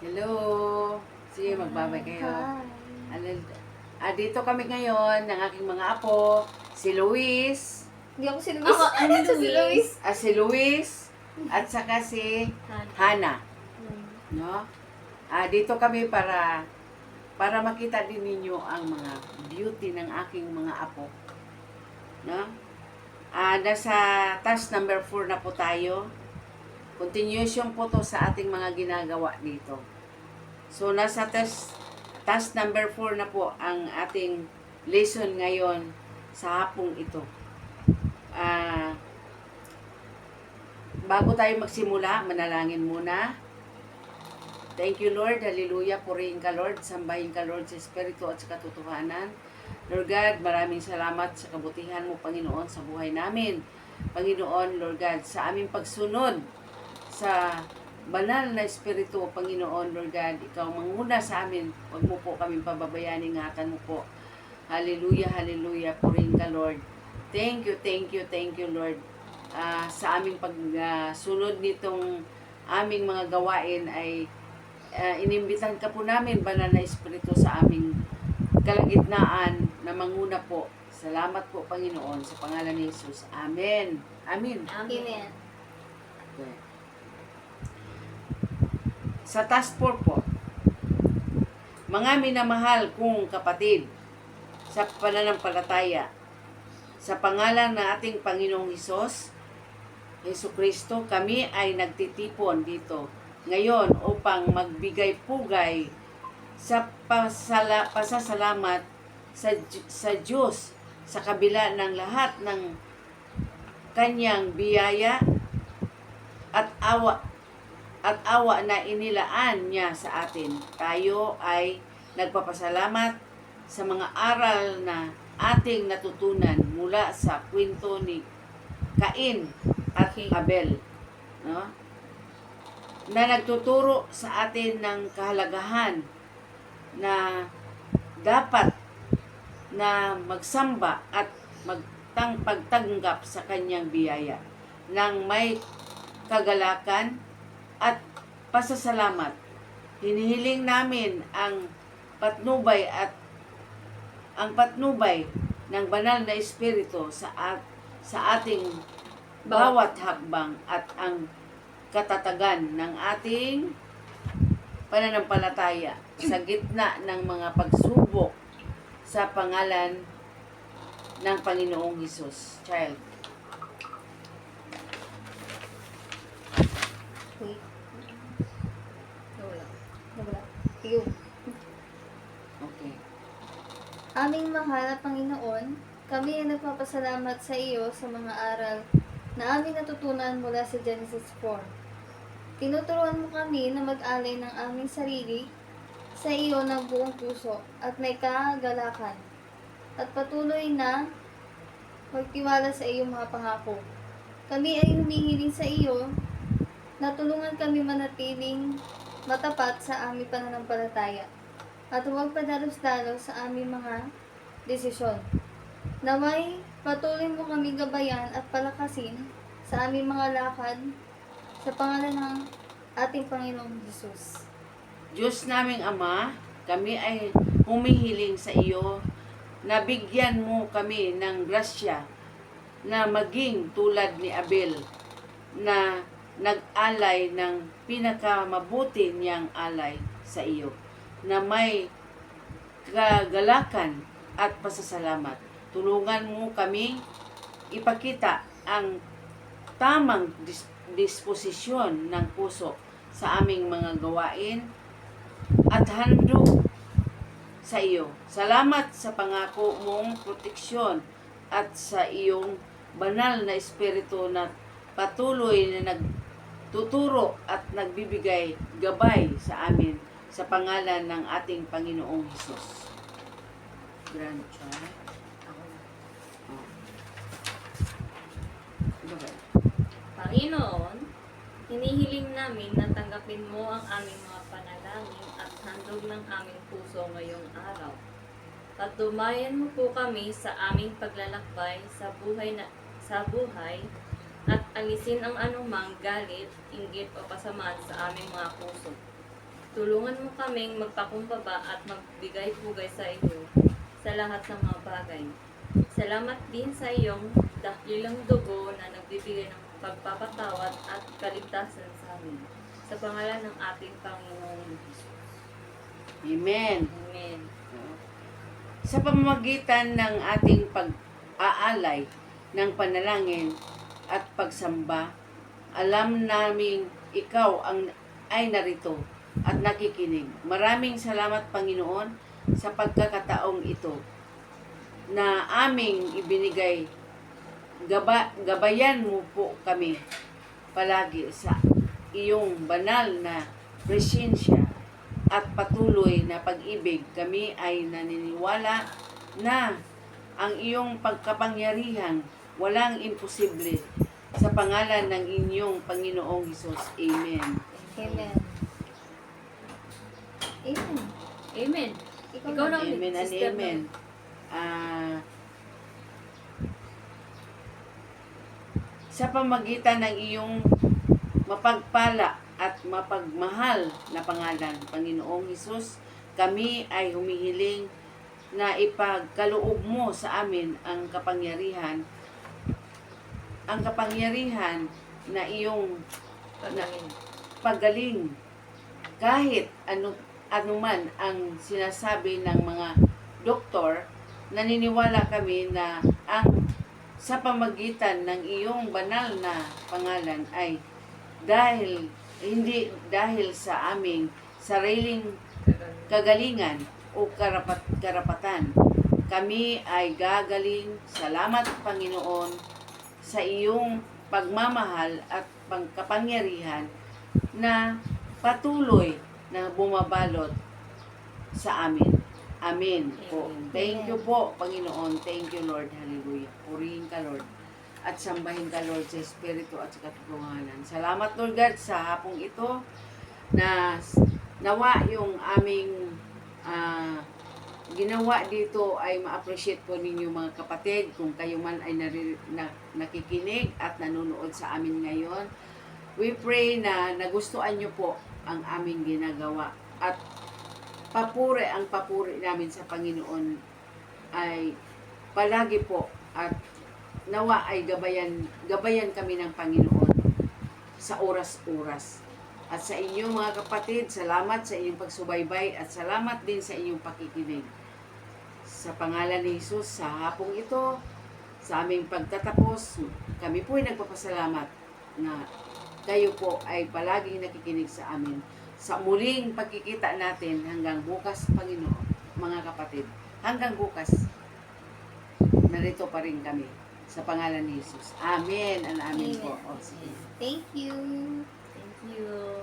Hello. Sige, magbabay kayo. Hi. Dito kami ngayon ng aking mga apo, si Luis, Hindi ako si Luis. Ako, I'm Ito si Luis. Luis. at saka si Hana. Hana, Hmm. no? Dito kami para makita din ninyo ang mga beauty ng aking mga apo, no? Nasa task number 4 na po tayo. Continuation po to sa ating mga ginagawa dito. So, nasa task number 4 na po ang ating lesson ngayon sa hapong ito. Bago tayo magsimula, manalangin muna. Thank you, Lord. Hallelujah. Purihin ka, Lord. Sambahin ka, Lord, sa Espiritu at sa katotohanan. Lord God, maraming salamat sa kabutihan mo, Panginoon, sa buhay namin. Panginoon, Lord God, sa aming pagsunod sa banal na Espiritu, Panginoon, Lord God, ikaw manguna sa amin. Huwag mo po kaming pababayaan, ingatan mo po. Hallelujah, hallelujah. Purihin ka, Lord. Thank you, Lord. Sa aming pagsunod nitong aming mga gawain ay inimbitan ka po namin, banal na Espiritu, sa aming kalagitnaan na manguna po. Salamat po, Panginoon, sa pangalan ni Jesus. Amen. Amen. Amen. Okay. Sa task 4 po, mga minamahal kong kapatid, sa pananampalataya, sa pangalan ng ating Panginoong Hesus Kristo, kami ay nagtitipon dito ngayon upang magbigay pugay sa pasasalamat sa Diyos sa kabila ng lahat ng kanyang biyaya at awa na inilaan niya sa atin. Tayo ay nagpapasalamat sa mga aral na ating natutunan mula sa kwento ni Cain at Abel, no? Na nagtuturo sa atin ng kahalagahan na dapat na magsamba at pagtanggap sa kanyang biyaya ng may kagalakan at pasasalamat. Hinihiling namin ang patnubay ng banal na Espiritu sa ating bawat hakbang at ang katatagan ng ating pananampalataya sa gitna ng mga pagsubok sa pangalan ng Panginoong Hesus. Child. Wait. Nawala. Iyo. Okay. Aming mahal na Panginoon, kami ay nagpapasalamat sa iyo sa mga aral na aming natutunan mula sa Genesis 4. Tinuturuan mo kami na mag-alay ng aming sarili sa iyo ng buong puso at may kagalakan at patuloy na magtiwala sa iyong mga pangako. Kami ay humihiling sa iyo na tulungan kami manatiling matapat sa aming pananampalataya at huwag padalos-dalos sa aming mga desisyon. Naway patuloy mo kami gabayan at palakasin sa aming mga lakad sa pangalan ng ating Panginoong Jesus. Diyos naming Ama, kami ay humihiling sa iyo na bigyan mo kami ng grasya na maging tulad ni Abel na nag-alay ng pinakamabuti niyang alay sa iyo, na may kagalakan at pasasalamat. Tulungan mo kami ipakita ang tamang disposisyon ng puso sa aming mga gawain at handog sa iyo. Salamat sa pangako mong proteksyon at sa iyong banal na Espiritu na patuloy na nagtuturo at nagbibigay gabay sa amin sa pangalan ng ating Panginoong Hesus. Grandchild. Panginoon, hinihiling namin na tanggapin mo ang aming mga panalangin at handog ng aming puso ngayong araw. Patumayan mo po kami sa aming paglalakbay sa buhay at alisin ang anumang galit, inggit o kasamaan sa aming mga puso. Tulungan mo kaming magpakumbaba at magbigay-pugay sa iyo sa lahat ng mga bagay. Salamat din sa iyong dakilang dugo na nagbibigay ng pagpapatawad at kaligtasan sa amin. Sa pangalan ng ating Panginoong Hesus. Amen. Amen. Sa pamamagitan ng ating pag-aalay ng panalangin at pagsamba, alam naming ikaw ay narito at nakikinig. Maraming salamat, Panginoon, sa pagkakataong ito na aming ibinigay. Gabayan mo po kami palagi sa iyong banal na presensya at patuloy na pag-ibig. Kami ay naniniwala na ang iyong pagkapangyarihan walang imposible. Sa pangalan ng inyong Panginoong Hesus. Amen. Amen. Amen. Amen. Ikaw na ulit, Amen and Sister amen. Sa pamagitan ng iyong mapagpala at mapagmahal na pangalan, Panginoong Hesus, kami ay humihiling na ipagkaloob mo sa amin ang kapangyarihan na iyong Pagaling. pagaling kahit anuman ang sinasabi ng mga doktor. Naniniwala kami na sa pamagitan ng iyong banal na pangalan ay hindi dahil sa aming sariling kagalingan o karapatan. Kami ay gagaling. Salamat, Panginoon, sa iyong pagmamahal at pangkapangyarihan na patuloy na bumabalot sa amin. Amen po. Amen. Thank you po, Panginoon. Thank you, Lord. Hallelujah. Purihin ka, Lord. At sambahin ka, Lord, sa Espiritu at sa katotohanan. Salamat, Lord God, sa hapong ito na nawa yung aming ginawa dito ay ma-appreciate po ninyo, mga kapatid, kung kayo man ay nakikinig at nanonood sa amin ngayon. We pray na nagustuhan nyo po ang aming ginagawa at ang papuri namin sa Panginoon ay palagi po at nawa ay gabayan kami ng Panginoon sa oras-oras. At sa inyong mga kapatid, salamat sa inyong pagsubaybay at salamat din sa inyong pakikinig. Sa pangalan ni Jesus, sa hapong ito, sa aming pagtatapos, kami po ay nagpapasalamat na kayo po ay palaging nakikinig sa amin. Sa muling pagkikita natin hanggang bukas, Panginoon, mga kapatid, hanggang bukas, narito pa rin kami sa pangalan ni Jesus. Amen and amen po. O, sige. Thank you. Thank you.